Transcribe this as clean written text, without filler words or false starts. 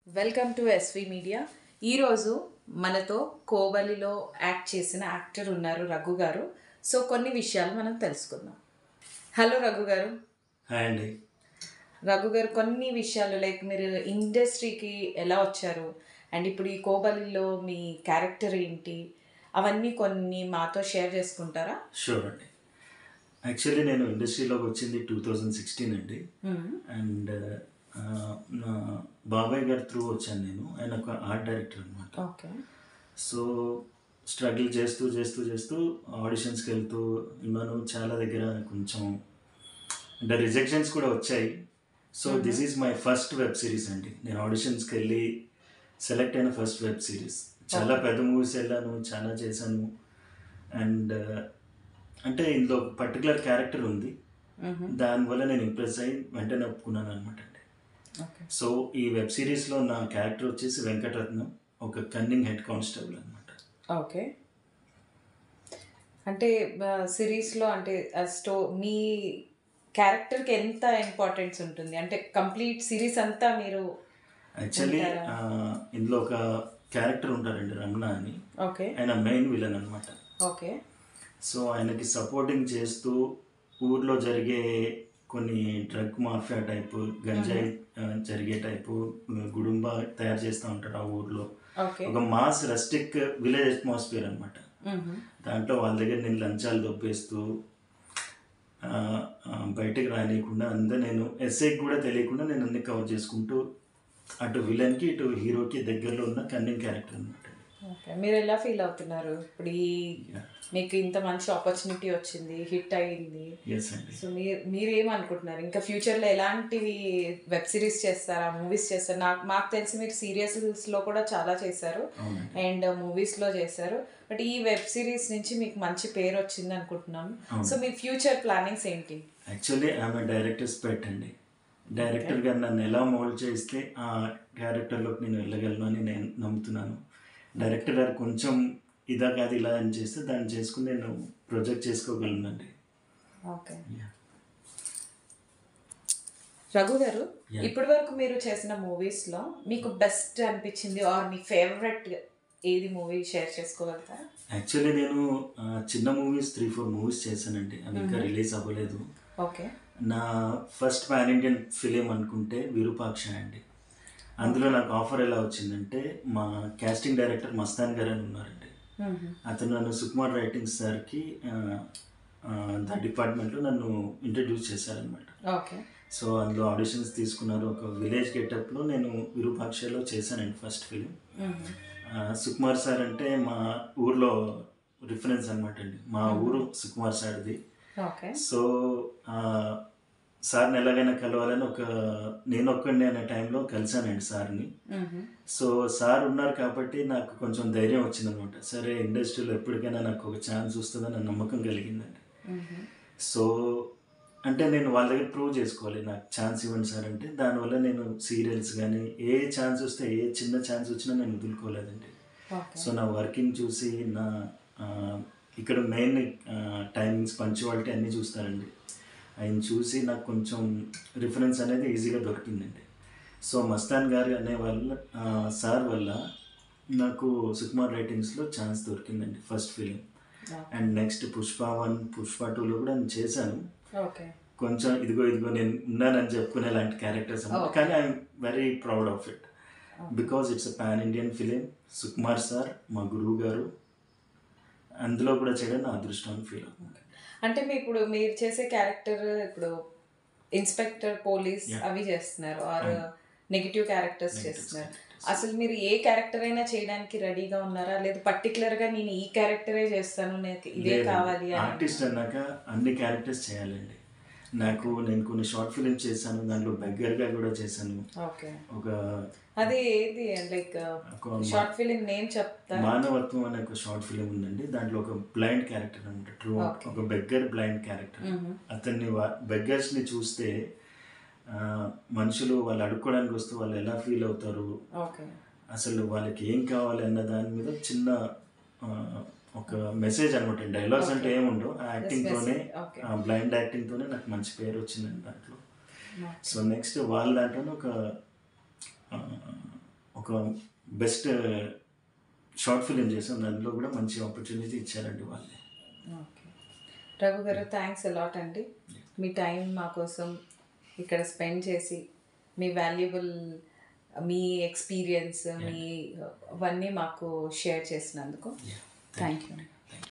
Welcome to SV media. ఈరోజు మనతో కోవలిలో act చేసిన యాక్టర్ ఉన్నారు రఘు గారు. సో కొన్ని విషయాలు మనం తెలుసుకుందాం. హలో రఘు గారు. హాయ్ అండి. రఘు గారు, కొన్ని విషయాలు లైక్ మీరు ఇండస్ట్రీకి ఎలా వచ్చారు అండ్ ఇప్పుడు ఈ కోవలిలో మీ క్యారెక్టర్ ఏంటి, అవన్నీ కొన్ని మాతో షేర్ చేసుకుంటారా? షూర్ అండి. యాక్చువల్లీ నేను ఇండస్ట్రీలోకి వచ్చింది 2016 అండి. అండ్ నా బాబాయ్ గారి త్రూ వచ్చాను నేను. ఆయన ఒక ఆర్ట్ డైరెక్టర్ అనమాట. ఓకే. సో స్ట్రగుల్ చేస్తూ చేస్తూ చేస్తూ ఆడిషన్స్కి వెళ్తూ ఉన్నాను. చాలా దగ్గర కొంచెం అంటే రిజెక్షన్స్ కూడా వచ్చాయి. So this is my first web series అండి. నేను ఆడిషన్స్కి వెళ్ళి సెలెక్ట్ అయిన ఫస్ట్ వెబ్ సిరీస్. చాలా పెద్ద మూవీస్ వెళ్ళాను, చాలా చేశాను. అండ్ అంటే ఇందులో పర్టికులర్ క్యారెక్టర్ ఉంది, దానివల్ల నేను ఇంప్రెస్ అయ్యి వెంటనే ఒప్పుకున్నాను అనమాట అండి. సో ఈ వెబ్ సిరీస్లో నా క్యారెక్టర్ వచ్చేసి వెంకటరత్నం, ఒక కన్నింగ్ హెడ్ కానిస్టేబుల్ అనమాట. ఓకే. అంటే సిరీస్లో అంటే మీ క్యారెక్టర్కి ఎంత ఇంపార్టెన్స్ ఉంటుంది? అంటే కంప్లీట్ సిరీస్ అంతా మీరు యాక్చువల్లీ ఇందులో ఒక క్యారెక్టర్ ఉంటారండి, రమణ అని. ఓకే. ఆయన మెయిన్ విలన్ అనమాట. ఓకే. సో ఆయనకి సపోర్టింగ్ చేస్తూ ఊర్లో జరిగే కొన్ని డ్రగ్ మాఫియా టైపు, గంజాయి జరిగే టైపు గుడుంబ తయారు చేస్తూ ఉంటారు ఆ ఊర్లో. ఒక మాస్ రస్టిక్ విలేజ్ అట్మాస్ఫియర్ అనమాట. దాంట్లో వాళ్ళ దగ్గర నేను లంచాలు దొబ్బేస్తూ బయటకు రానియకుండా అంతా నేను ఎస్ఐకి కూడా తెలియకుండా నేను అన్ని కవర్ చేసుకుంటూ అటు విలన్కి ఇటు హీరోకి దగ్గరలో ఉన్న కన్నింగ్ క్యారెక్టర్ అనమాట. ఓకే. మీరు ఎలా ఫీల్ అవుతున్నారు ఇప్పుడు మీకు ఇంత మంచి ఆపర్చునిటీ వచ్చింది, హిట్ అయ్యింది? సో మీరేమనుకుంటున్నారు ఇంకా ఫ్యూచర్లో ఎలాంటివి వెబ్ సిరీస్ చేస్తారా, మూవీస్ చేస్తారా? మాకు తెలిసి మీరు సీరియల్స్లో కూడా చాలా చేశారు అండ్ మూవీస్లో చేశారు, బట్ ఈ వెబ్ సిరీస్ నుంచి మీకు మంచి పేరు వచ్చింది అనుకుంటున్నాను. సో మీ ఫ్యూచర్ ప్లానింగ్స్ ఏంటి? యాక్చువల్లీ ఆమె డైరెక్టర్స్ పెట్టండి, డైరెక్టర్ గారు నన్ను ఎలా మోల్డ్ చేస్తే ఆ క్యారెక్టర్లోకి నేను వెళ్ళగలను అని నేను నమ్ముతున్నాను. డైరెక్టర్ గారు కొంచెం ఇదా కాదు ఇలా అని చేస్తే దాన్ని చేసుకుని నేను ప్రొజెక్ట్ చేసుకోగలనండి. ఓకే. రఘు గారు, ఇప్పటి వరకు మీరు చేసిన మూవీస్లో మీకు బెస్ట్ అనిపించింది ఆర్ మీ ఫేవరెట్ ఏది మూవీ షేర్ చేసుకోగలుగుతారా? యాక్చువల్లీ నేను చిన్న మూవీస్ 3-4 మూవీస్ చేశానండి, అవి ఇంకా రిలీజ్ అవ్వలేదు. ఓకే. నా ఫస్ట్ పాన్ ఇండియన్ ఫిలిం అనుకుంటే విరూపాక్ష అండి. అందులో నాకు ఆఫర్ ఎలా వచ్చిందంటే, మా కాస్టింగ్ డైరెక్టర్ మస్తాన్ గారు అని ఉన్నారండి. అతను నన్ను సుకుమార్ రైటింగ్స్ సార్కి డిపార్ట్మెంట్లో నన్ను ఇంట్రడ్యూస్ చేశారనమాట. ఓకే. సో అందులో ఆడిషన్స్ తీసుకున్నారు. ఒక విలేజ్ గెటప్లో నేను విరూపాక్షలో చేశానండి ఫస్ట్ ఫిలిం. సుకుమార్ సార్ అంటే మా ఊర్లో రిఫరెన్స్ అనమాట అండి, మా ఊరు సుకుమార్ సార్ది. సో సార్ని ఎలాగైనా కలవాలని నేను ఒక్కడిని అనే టైంలో కలిశానండి సార్ని. సో సార్ ఉన్నారు కాబట్టి నాకు కొంచెం ధైర్యం వచ్చిందనమాట. సరే ఇండస్ట్రీలో ఎప్పటికైనా నాకు ఒక ఛాన్స్ వస్తుందని నమ్మకం కలిగిందండి. సో అంటే నేను వాళ్ళ దగ్గర ప్రూవ్ చేసుకోవాలి, నాకు ఛాన్స్ ఇవ్వండి సార్ అంటే. దానివల్ల నేను సీరియల్స్ కానీ ఏ ఛాన్స్ వస్తే, ఏ చిన్న ఛాన్స్ వచ్చినా నేను వదులుకోలేదండి. సో నా వర్కింగ్ చూసి, నా ఇక్కడ మెయిన్ టైమింగ్స్, పంచువాలిటీ అన్నీ చూస్తారండి. ఆయన చూసి నాకు కొంచెం రిఫరెన్స్ అనేది ఈజీగా దొరికిందండి. సో మస్తాన్ గారు అనే సార్ వల్ల నాకు సుకుమార్ రైటింగ్స్లో ఛాన్స్ దొరికిందండి first film. And next Pushpa 1, Pushpa 2లో కూడా నేను చేశాను. కొంచెం ఇదిగో నేను ఉన్నానని చెప్పుకునే లాంటి క్యారెక్టర్స్ అన్నమాట. కానీ I'm very proud of it because it's a pan Indian film. Sukumar sir మా గురువు గారు, అందులో కూడా చేయడం నా అదృష్టం ఫీల్ అవుతుంది. అంటే ఇప్పుడు మీరు చేసే క్యారెక్టర్ ఇప్పుడు ఇన్స్పెక్టర్, పోలీస్ అవి చేస్తున్నారు ఆర్ నెగిటివ్ క్యారెక్టర్స్ చేస్తున్నారు. అసలు మీరు ఏ క్యారెక్టర్ అయినా చేయడానికి రెడీగా ఉన్నారా, లేదు పర్టికులర్గా నేను ఈ క్యారెక్టరే చేస్తాను, నాకు ఇదే కావాలి? ఆర్టిస్ట్ అన్నాక అన్ని క్యారెక్టర్స్ చేయాలండి. నేను కొన్ని షార్ట్ ఫిలిం చేశాను, దాంట్లో బెగ్గర్గా కూడా చేశాను. ఒక అది ఏది లైక్ షార్ట్ ఫిలిం నేమ్ చెప్తా? మానవత్వం అనే ఒక షార్ట్ ఫిలిం ఉందండి. దాంట్లో ఒక బ్లైండ్ క్యారెక్టర్ అనమాట, ట్రూ ఒక బెగ్గర్ బ్లైండ్ క్యారెక్టర్. అతన్ని బెగ్గర్స్ని చూస్తే మనుషులు వాళ్ళు అడుక్కోవడానికి వస్తే వాళ్ళు ఎలా ఫీల్ అవుతారు, అసలు వాళ్ళకి ఏం కావాలి అన్న దాని మీద చిన్న ఒక మెసేజ్ అనమాట. డైలాగ్స్ అంటే ఏముండవు, ఆ యాక్టింగ్తోనే, బ్లైండ్ యాక్టింగ్తోనే నాకు మంచి పేరు వచ్చిందండి దాంట్లో. సో నెక్స్ట్ వాళ్ళ దాంట్లోనే ఒక ఒక బెస్ట్ షార్ట్ ఫిలిం చేసాం, అందులో కూడా మంచి ఆపర్చునిటీ ఇచ్చారండి వాళ్ళే. ఓకే రఘు గారు, థ్యాంక్స్ అలాట్ అండి. మీ టైం మా కోసం ఇక్కడ స్పెండ్ చేసి మీ వాల్యుబుల్ మీ ఎక్స్పీరియన్స్ మీ అవన్నీ మాకు షేర్ చేసినందుకు థ్యాంక్ యూ.